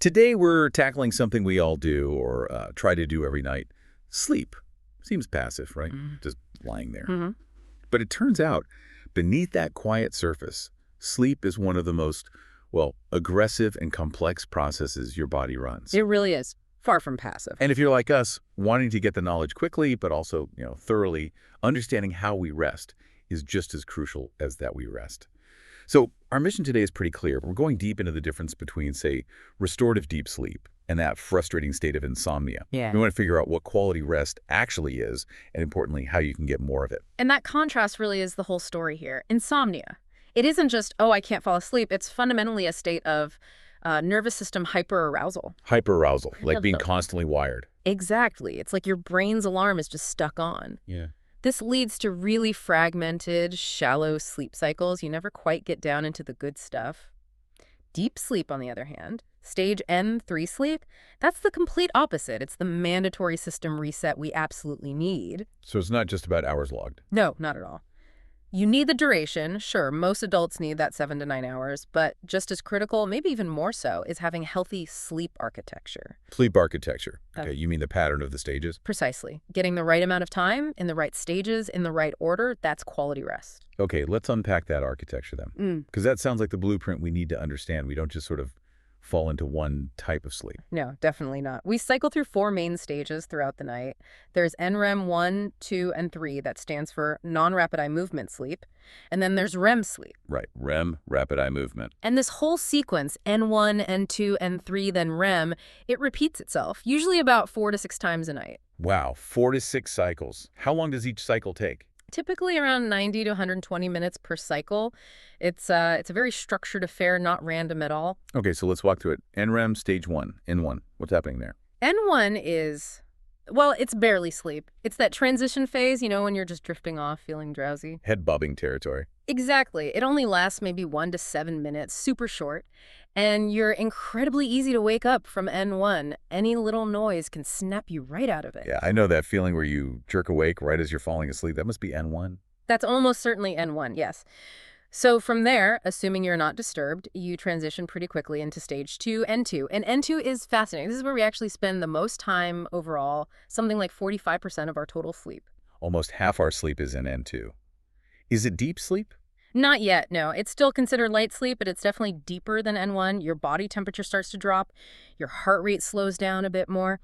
Today we're tackling something we all do or try to do every night. Sleep. Seems passive, right? Just lying there. Mm-hmm. But it turns out, beneath that quiet surface, sleep is one of the most, well, aggressive and complex processes your body runs. It really is. Far from passive. And if you're like us, wanting to get the knowledge quickly, but also, thoroughly, understanding how we rest is just as crucial as that we rest. So our mission today is pretty clear. We're going deep into the difference between, say, restorative deep sleep and that frustrating state of insomnia. Yeah. We want to figure out what quality rest actually is, and importantly, how you can get more of it. And that contrast really is the whole story here. Insomnia. It isn't just, oh, I can't fall asleep. It's fundamentally a state of nervous system hyperarousal. Hyperarousal, like being constantly wired. Exactly. It's like your brain's alarm is just stuck on. Yeah. This leads to really fragmented, shallow sleep cycles. You never quite get down into the good stuff. Deep sleep, on the other hand, stage N3 sleep, that's the complete opposite. It's the mandatory system reset we absolutely need. So it's not just about hours logged. No, not at all. You need the duration. Sure, most adults need that 7 to 9 hours, but just as critical, maybe even more so, is having healthy sleep architecture. Sleep architecture. Okay, you mean the pattern of the stages? Precisely. Getting the right amount of time, in the right stages, in the right order, that's quality rest. Okay, let's unpack that architecture then. Because that sounds like the blueprint we need to understand. We don't just sort of fall into one type of sleep. No, definitely not. We cycle through 4 main stages throughout the night. There's NREM 1, 2, and 3. That stands for non-rapid eye movement sleep. And then there's REM sleep. Right, REM, rapid eye movement. And this whole sequence, N1, N2, N3, then REM, it repeats itself, usually about 4 to 6 times a night. Wow, 4 to 6 cycles. How long does each cycle take? Typically around 90 to 120 minutes per cycle. It's a very structured affair, not random at all. Okay, so let's walk through it. NREM, stage 1, N1. What's happening there? N1 is, well, it's barely sleep. It's that transition phase, when you're just drifting off, feeling drowsy. Head bobbing territory. Exactly. It only lasts maybe 1 to 7 minutes, super short. And you're incredibly easy to wake up from N1. Any little noise can snap you right out of it. Yeah, I know that feeling where you jerk awake right as you're falling asleep. That must be N1. That's almost certainly N1, yes. So from there, assuming you're not disturbed, you transition pretty quickly into stage 2, N2. And N2 is fascinating. This is where we actually spend the most time overall, something like 45% of our total sleep. Almost half our sleep is in N2. Is it deep sleep? Not yet, no. It's still considered light sleep, but it's definitely deeper than N1. Your body temperature starts to drop. Your heart rate slows down a bit more.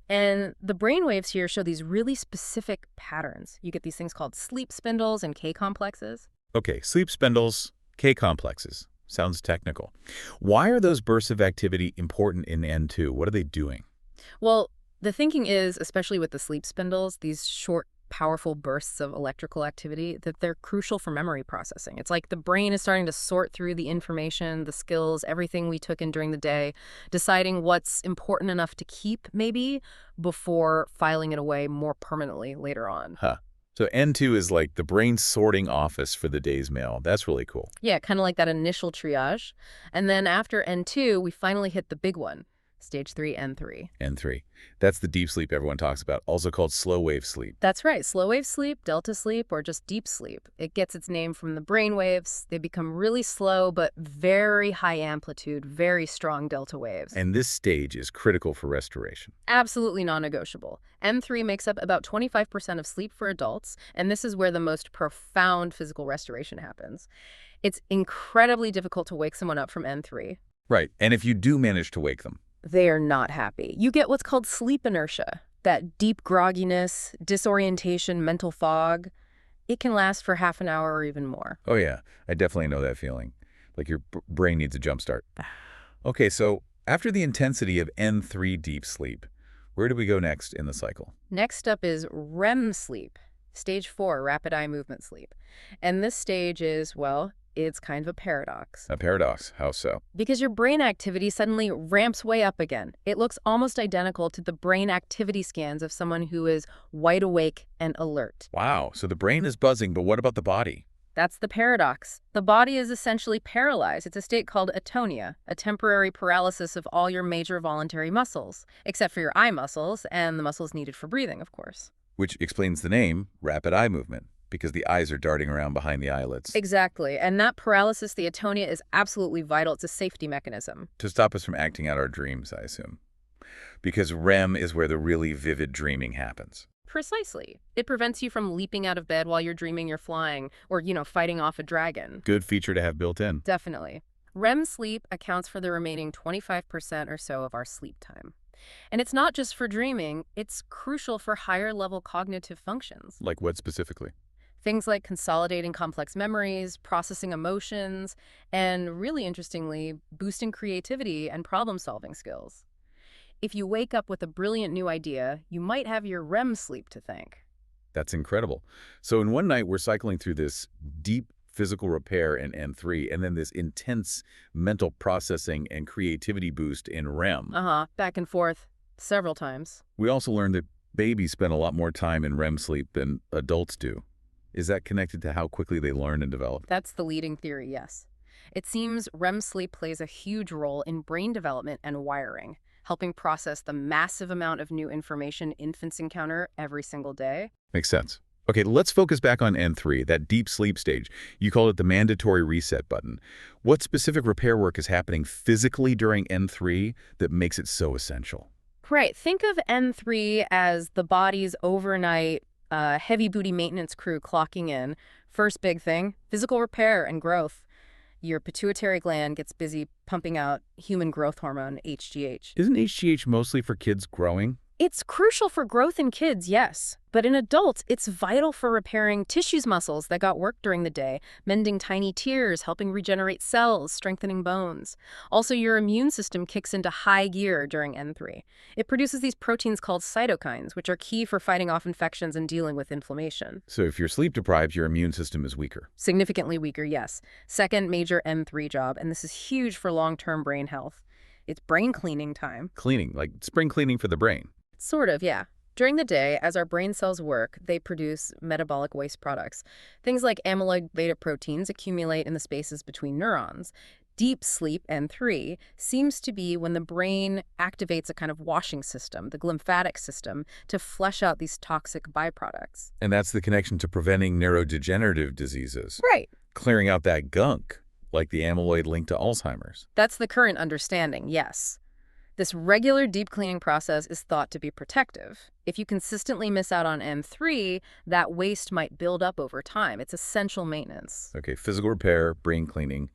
And the brain waves here show these really specific patterns. You get these things called sleep spindles and K-complexes. Okay, sleep spindles, K-complexes. Sounds technical. Why are those bursts of activity important in N2? What are they doing? Well, the thinking is, especially with the sleep spindles, these short, powerful bursts of electrical activity, that they're crucial for memory processing. It's like the brain is starting to sort through the information, the skills, everything we took in during the day, deciding what's important enough to keep, maybe, before filing it away more permanently later on. Huh. So N2 is like the brain sorting office for the day's mail. That's really cool. Yeah, kind of like that initial triage. And then after N2, we finally hit the big one, stage 3, N3. N3. That's the deep sleep everyone talks about, also called slow wave sleep. That's right. Slow wave sleep, delta sleep, or just deep sleep. It gets its name from the brain waves. They become really slow, but very high amplitude, very strong delta waves. And this stage is critical for restoration. Absolutely non-negotiable. M3 makes up about 25% of sleep for adults, and this is where the most profound physical restoration happens. It's incredibly difficult to wake someone up from N3. Right. And if you do manage to wake them, they are not happy. You get what's called sleep inertia, that deep grogginess, disorientation, mental fog. It can last for half an hour or even more. oh yeah, I definitely know that feeling. Like your brain needs a jump start. Okay, so after the intensity of N3 deep sleep, where do we go next in the cycle? Next up is REM sleep, stage 4, rapid eye movement sleep. And this stage is, well, it's kind of a paradox. A paradox. How so? Because your brain activity suddenly ramps way up again. It looks almost identical to the brain activity scans of someone who is wide awake and alert. Wow, so the brain is buzzing, but what about the body? That's the paradox. The body is essentially paralyzed. It's a state called atonia, a temporary paralysis of all your major voluntary muscles, except for your eye muscles and the muscles needed for breathing, of course. Which explains the name, rapid eye movement. because the eyes are darting around behind the eyelids. Exactly. And that paralysis, the atonia, is absolutely vital. It's a safety mechanism. To stop us from acting out our dreams, I assume. Because REM is where the really vivid dreaming happens. Precisely. It prevents you from leaping out of bed while you're dreaming you're flying or, fighting off a dragon. Good feature to have built in. Definitely. REM sleep accounts for the remaining 25% or so of our sleep time. And it's not just for dreaming, it's crucial for higher level cognitive functions. Like what specifically? Things like consolidating complex memories, processing emotions, and really interestingly, boosting creativity and problem-solving skills. If you wake up with a brilliant new idea, you might have your REM sleep to thank. That's incredible. So in one night, we're cycling through this deep physical repair in N3, and then this intense mental processing and creativity boost in REM. Back and forth several times. We also learned that babies spend a lot more time in REM sleep than adults do. Is that connected to how quickly they learn and develop? That's the leading theory, yes. It seems REM sleep plays a huge role in brain development and wiring, helping process the massive amount of new information infants encounter every single day. Makes sense. Okay, let's focus back on N3, that deep sleep stage. You called it the mandatory reset button. What specific repair work is happening physically during N3 that makes it so essential? Right. Think of N3 as the body's overnight heavy-duty maintenance crew clocking in. First big thing, physical repair and growth. Your pituitary gland gets busy pumping out human growth hormone, HGH. Isn't HGH mostly for kids growing? It's crucial for growth in kids, yes. But in adults, it's vital for repairing tissues muscles that got worked during the day, mending tiny tears, helping regenerate cells, strengthening bones. Also, your immune system kicks into high gear during N3. It produces these proteins called cytokines, which are key for fighting off infections and dealing with inflammation. So if you're sleep deprived, your immune system is weaker. Significantly weaker, yes. Second major N3 job, and this is huge for long-term brain health. It's brain cleaning time. Cleaning, like spring cleaning for the brain. Sort of, yeah. During the day, as our brain cells work, they produce metabolic waste products. Things like amyloid beta proteins accumulate in the spaces between neurons. Deep sleep, N3, seems to be when the brain activates a kind of washing system, the glymphatic system, to flush out these toxic byproducts. And that's the connection to preventing neurodegenerative diseases. Right. Clearing out that gunk, like the amyloid linked to Alzheimer's. That's the current understanding, yes. This regular deep cleaning process is thought to be protective. If you consistently miss out on N3, that waste might build up over time. It's essential maintenance. Okay, physical repair, brain cleaning.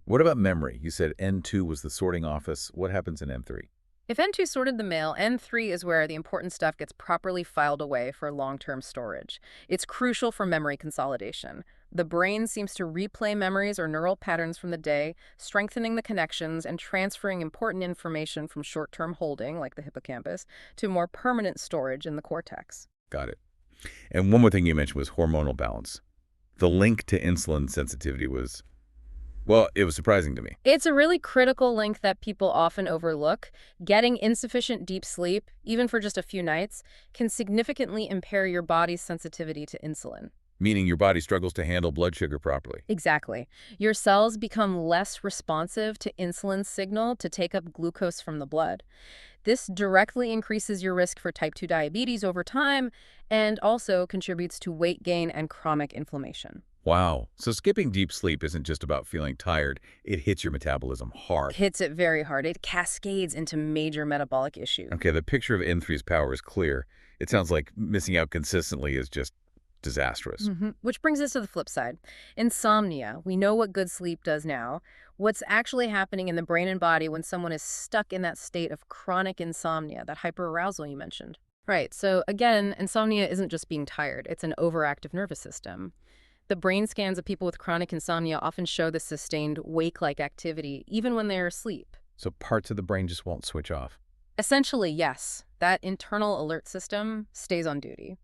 What about memory? You said N2 was the sorting office. What happens in N3? If N2 sorted the mail, N3 is where the important stuff gets properly filed away for long-term storage. It's crucial for memory consolidation. The brain seems to replay memories or neural patterns from the day, strengthening the connections and transferring important information from short-term holding, like the hippocampus, to more permanent storage in the cortex. Got it. And one more thing you mentioned was hormonal balance. The link to insulin sensitivity was, well, it was surprising to me. It's a really critical link that people often overlook. Getting insufficient deep sleep, even for just a few nights, can significantly impair your body's sensitivity to insulin. Meaning your body struggles to handle blood sugar properly. Exactly. Your cells become less responsive to insulin's signal to take up glucose from the blood. This directly increases your risk for type 2 diabetes over time and also contributes to weight gain and chronic inflammation. Wow. So skipping deep sleep isn't just about feeling tired. It hits your metabolism hard. Hits it very hard. It cascades into major metabolic issues. Okay, the picture of N3's power is clear. It sounds like missing out consistently is just disastrous. Which brings us to the flip side. Insomnia. We know what good sleep does now. What's actually happening in the brain and body when someone is stuck in that state of chronic insomnia, that hyperarousal you mentioned? Right. So again, insomnia isn't just being tired. It's an overactive nervous system. The brain scans of people with chronic insomnia often show the sustained wake-like activity, even when they're asleep. So parts of the brain just won't switch off. Essentially, yes. That internal alert system stays on duty.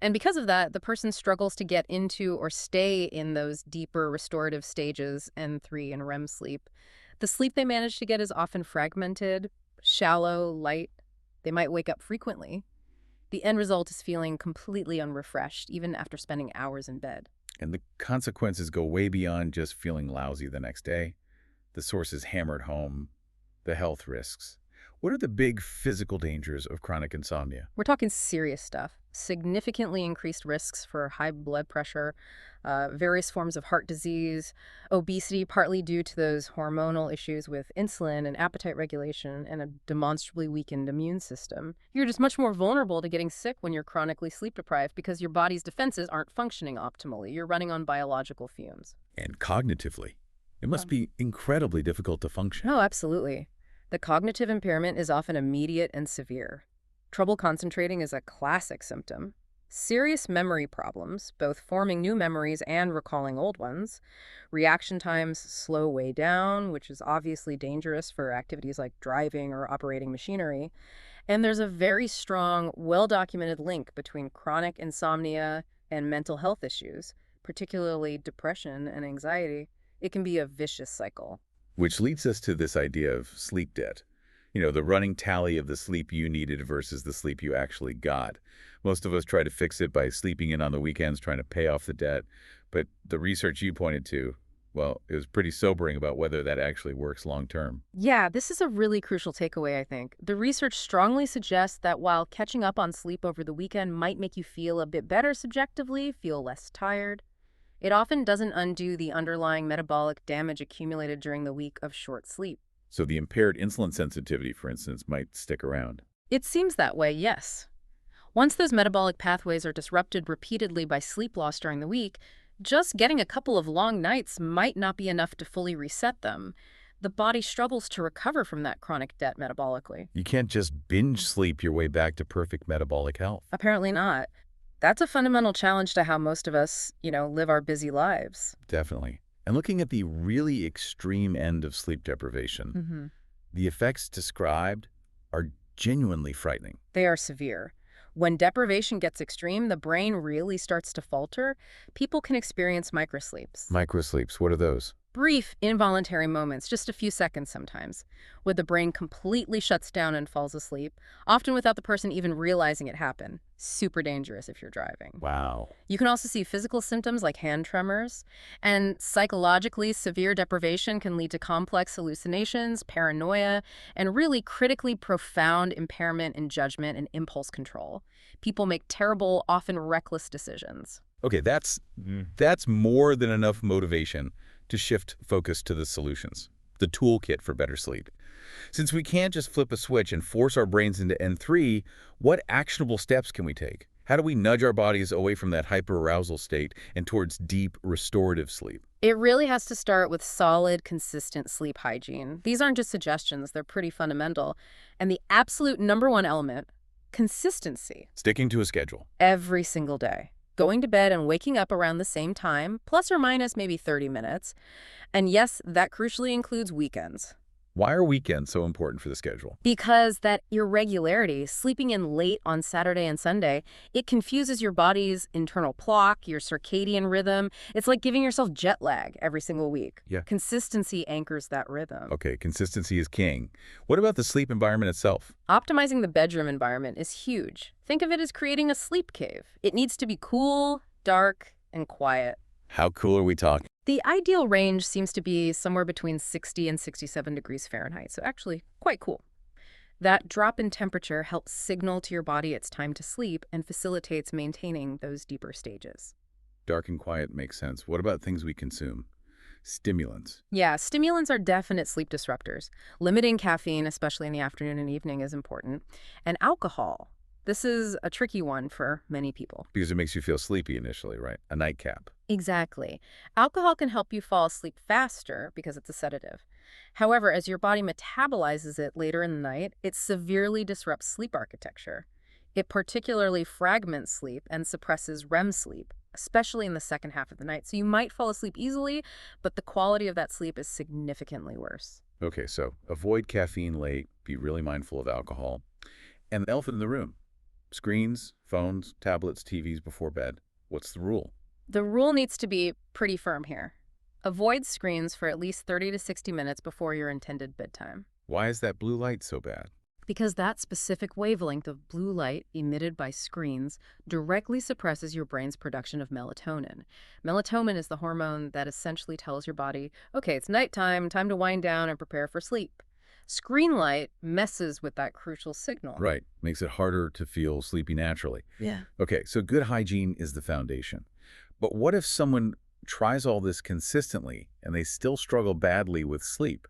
And because of that, the person struggles to get into or stay in those deeper restorative stages, N3 and REM sleep. The sleep they manage to get is often fragmented, shallow, light. They might wake up frequently. The end result is feeling completely unrefreshed, even after spending hours in bed. And the consequences go way beyond just feeling lousy the next day. The source is hammered home, the health risks. What are the big physical dangers of chronic insomnia? We're talking serious stuff. Significantly increased risks for high blood pressure, various forms of heart disease, obesity, partly due to those hormonal issues with insulin and appetite regulation, and a demonstrably weakened immune system. You're just much more vulnerable to getting sick when you're chronically sleep deprived because your body's defenses aren't functioning optimally. You're running on biological fumes. And cognitively, it must Um, be incredibly difficult to function. No, absolutely. The cognitive impairment is often immediate and severe. Trouble concentrating is a classic symptom. Serious memory problems, both forming new memories and recalling old ones. Reaction times slow way down, which is obviously dangerous for activities like driving or operating machinery. And there's a very strong, well-documented link between chronic insomnia and mental health issues, particularly depression and anxiety. It can be a vicious cycle. Which leads us to this idea of sleep debt. The running tally of the sleep you needed versus the sleep you actually got. Most of us try to fix it by sleeping in on the weekends, trying to pay off the debt. But the research you pointed to, well, it was pretty sobering about whether that actually works long term. Yeah, this is a really crucial takeaway, I think. The research strongly suggests that while catching up on sleep over the weekend might make you feel a bit better subjectively, feel less tired, it often doesn't undo the underlying metabolic damage accumulated during the week of short sleep. So the impaired insulin sensitivity, for instance, might stick around. It seems that way, yes. Once those metabolic pathways are disrupted repeatedly by sleep loss during the week, just getting a couple of long nights might not be enough to fully reset them. The body struggles to recover from that chronic debt metabolically. You can't just binge sleep your way back to perfect metabolic health. Apparently not. That's a fundamental challenge to how most of us, live our busy lives. Definitely. And looking at the really extreme end of sleep deprivation, Hmm. the effects described are genuinely frightening. They are severe. When deprivation gets extreme, the brain really starts to falter. People can experience microsleeps. Microsleeps, what are those? Brief, involuntary moments, just a few seconds sometimes, where the brain completely shuts down and falls asleep, often without the person even realizing it happened. Super dangerous if you're driving. Wow. You can also see physical symptoms like hand tremors, and psychologically, severe deprivation can lead to complex hallucinations, paranoia, and really critically profound impairment in judgment and impulse control. People make terrible, often reckless decisions. Okay, that's more than enough motivation to shift focus to the solutions, the toolkit for better sleep. Since we can't just flip a switch and force our brains into N3, what actionable steps can we take? How do we nudge our bodies away from that hyperarousal state and towards deep, restorative sleep? It really has to start with solid, consistent sleep hygiene. These aren't just suggestions, they're pretty fundamental. And the absolute number one element, consistency. Sticking to a schedule. Every single day. Going to bed and waking up around the same time, plus or minus maybe 30 minutes. And yes, that crucially includes weekends. Why are weekends so important for the schedule? Because that irregularity, sleeping in late on Saturday and Sunday, it confuses your body's internal clock, your circadian rhythm. It's like giving yourself jet lag every single week. Yeah. Consistency anchors that rhythm. Okay, consistency is king. What about the sleep environment itself? Optimizing the bedroom environment is huge. Think of it as creating a sleep cave. It needs to be cool, dark, and quiet. How cool are we talking? The ideal range seems to be somewhere between 60 and 67 degrees Fahrenheit, so actually quite cool. That drop in temperature helps signal to your body it's time to sleep and facilitates maintaining those deeper stages. Dark and quiet makes sense. What about things we consume? Stimulants. Yeah, stimulants are definite sleep disruptors. Limiting caffeine, especially in the afternoon and evening, is important. And alcohol. This is a tricky one for many people. Because it makes you feel sleepy initially, right? A nightcap. Exactly. Alcohol can help you fall asleep faster because it's a sedative. However, as your body metabolizes it later in the night, it severely disrupts sleep architecture. It particularly fragments sleep and suppresses REM sleep, especially in the second half of the night. So you might fall asleep easily, but the quality of that sleep is significantly worse. Okay, so avoid caffeine late, be really mindful of alcohol. And the elephant in the room. Screens, phones, tablets, TVs before bed. What's the rule? The rule needs to be pretty firm here. Avoid screens for at least 30 to 60 minutes before your intended bedtime. Why is that blue light so bad? Because that specific wavelength of blue light emitted by screens directly suppresses your brain's production of melatonin. Melatonin is the hormone that essentially tells your body, okay, it's nighttime, time to wind down and prepare for sleep. Screen light messes with that crucial signal. Right. Makes it harder to feel sleepy naturally. Yeah. Okay, so good hygiene is the foundation. But what if someone tries all this consistently and they still struggle badly with sleep?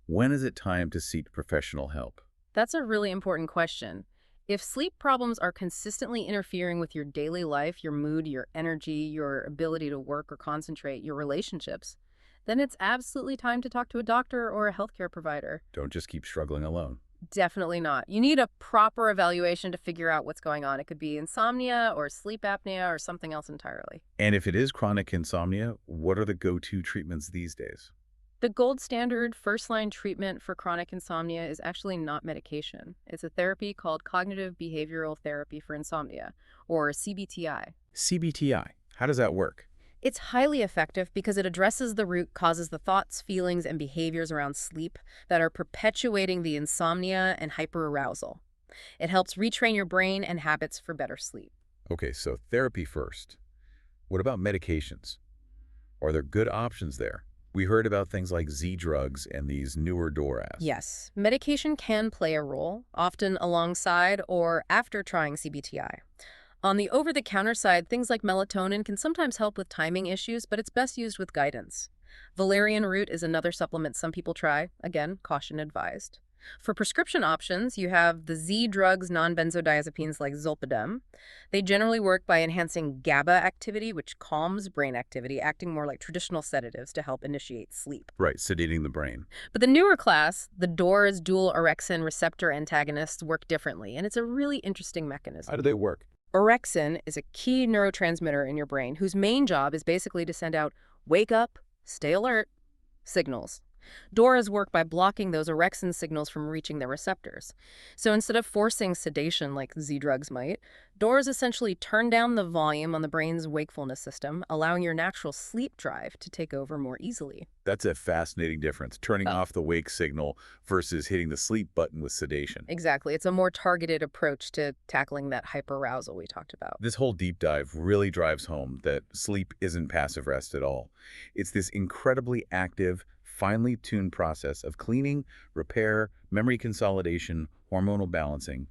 When is it time to seek professional help? That's a really important question. If sleep problems are consistently interfering with your daily life, your mood, your energy, your ability to work or concentrate, your relationships, then it's absolutely time to talk to a doctor or a healthcare provider. Don't just keep struggling alone. Definitely not. You need a proper evaluation to figure out what's going on. It could be insomnia or sleep apnea or something else entirely. And if it is chronic insomnia, what are the go-to treatments these days? The gold standard first-line treatment for chronic insomnia is actually not medication. It's a therapy called cognitive behavioral therapy for insomnia, or CBTI. CBTI. How does that work? It's highly effective because it addresses the root causes, the thoughts, feelings, and behaviors around sleep that are perpetuating the insomnia and hyperarousal. It helps retrain your brain and habits for better sleep. Okay, so therapy first. What about medications? Are there good options there? We heard about things like Z drugs and these newer DORAs. Yes, medication can play a role, often alongside or after trying CBTI. On the over-the-counter side, things like melatonin can sometimes help with timing issues, but it's best used with guidance. Valerian root is another supplement some people try. Again, caution advised. For prescription options, you have the Z drugs, non-benzodiazepines like zolpidem. They generally work by enhancing GABA activity, which calms brain activity, acting more like traditional sedatives to help initiate sleep. Right, sedating the brain. But the newer class, the DORA's dual orexin receptor antagonists, work differently, and it's a really interesting mechanism. How do they work? Orexin is a key neurotransmitter in your brain whose main job is basically to send out wake up, stay alert signals. DORAs work by blocking those orexin signals from reaching their receptors. So instead of forcing sedation like Z drugs might, DORAs essentially turn down the volume on the brain's wakefulness system, allowing your natural sleep drive to take over more easily. That's a fascinating difference, turning Oh, off the wake signal versus hitting the sleep button with sedation. exactly. It's a more targeted approach to tackling that hyperarousal we talked about. This whole deep dive really drives home that sleep isn't passive rest at all. It's this incredibly active, finely tuned process of cleaning, repair, memory consolidation, hormonal balancing,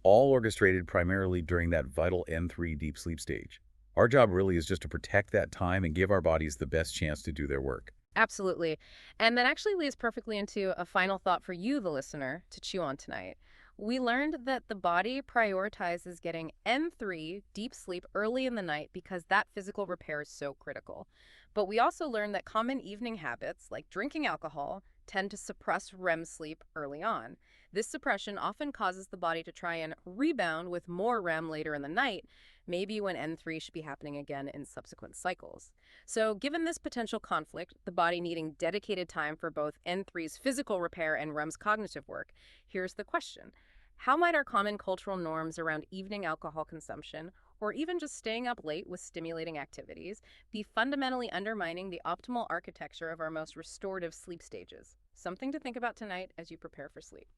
all orchestrated primarily during that vital N3 deep sleep stage. Our job really is just to protect that time and give our bodies the best chance to do their work. Absolutely. And that actually leads perfectly into a final thought for you, the listener, to chew on tonight. We learned that the body prioritizes getting N3 deep sleep early in the night because that physical repair is so critical. But we also learned that common evening habits, like drinking alcohol, tend to suppress REM sleep early on. This suppression often causes the body to try and rebound with more REM later in the night, maybe when N3 should be happening again in subsequent cycles. So given this potential conflict, the body needing dedicated time for both N3's physical repair and REM's cognitive work, here's the question. How might our common cultural norms around evening alcohol consumption, or even just staying up late with stimulating activities, be fundamentally undermining the optimal architecture of our most restorative sleep stages? Something to think about tonight as you prepare for sleep.